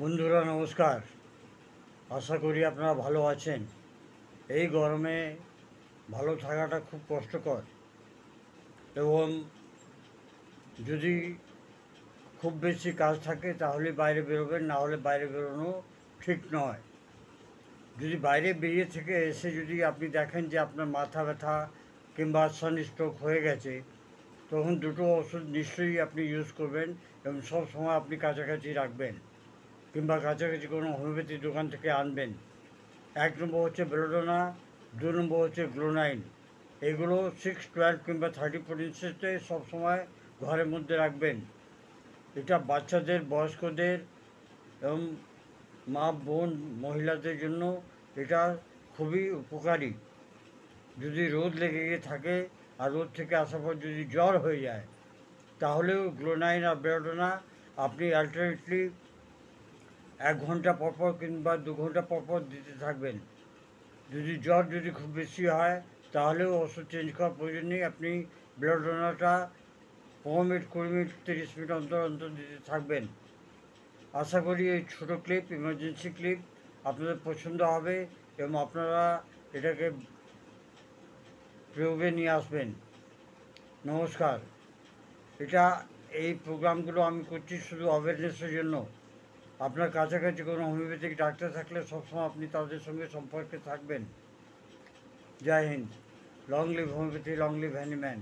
বন্ধুরা নমস্কার। আশা করি আপনারা ভালো আছেন। এই গরমে ভালো থাকাটা খুব কষ্টকর, এবং যদি খুব বেশি কাজ থাকে তাহলে বাইরে বেরোবেন, না হলে বাইরে বেরোনো ঠিক নয়। যদি বাইরে বেরিয়ে থেকে এসে যদি আপনি দেখেন যে আপনার মাথা ব্যথা কিংবা সানস্ট্রোক হয়ে গেছে, তখন দুটো ওষুধ নিশ্চয়ই আপনি ইউজ করবেন এবং সব সময় আপনি কাছাকাছি রাখবেন, কিংবা কাছাকাছি কোনো হোমিওপ্যাথি দোকান থেকে আনবেন। 1 নম্বর হচ্ছে বেলোডোনা, 2 নম্বর হচ্ছে গ্লোনাইন। এগুলো 6, 12 কিংবা 34 সবসময় ঘরের মধ্যে রাখবেন। এটা বাচ্চাদের, বয়স্কদের এবং মা বোন মহিলাদের জন্য এটা খুবই উপকারী। যদি রোদ লেগে গিয়ে থাকে আর রোদ থেকে আসার পর যদি জ্বর হয়ে যায়, তাহলেও গ্লোনাইন আর বেলোডোনা আপনি অল্টারনেটলি 1 ঘন্টা পরপর কিংবা 2 ঘন্টা পরপর দিতে থাকবেন। যদি জ্বর খুব বেশি হয়, তাহলেও ওষুধ চেঞ্জ করার প্রয়োজন নেই। আপনি বেলোডোনাটা 15 মিনিট, 20 মিনিট, 30 মিনিট অন্তর অন্তর দিতে থাকবেন। আশা করি এই ছোটো ক্লিপ, ইমার্জেন্সি ক্লিপ আপনাদের পছন্দ হবে এবং আপনারা এটাকে প্রয়োগে নিয়ে আসবেন। নমস্কার। এই প্রোগ্রামগুলো আমি করছি শুধু অ্যাওয়ারনেসের জন্য। আপনার কাছাকাছি কোনো হোমিওপ্যাথিক ডাক্তার থাকলে সবসময় আপনি তাদের সঙ্গে সম্পর্কে থাকবেন। Jai Hind. Long live homeopathy, long live Hahnemann.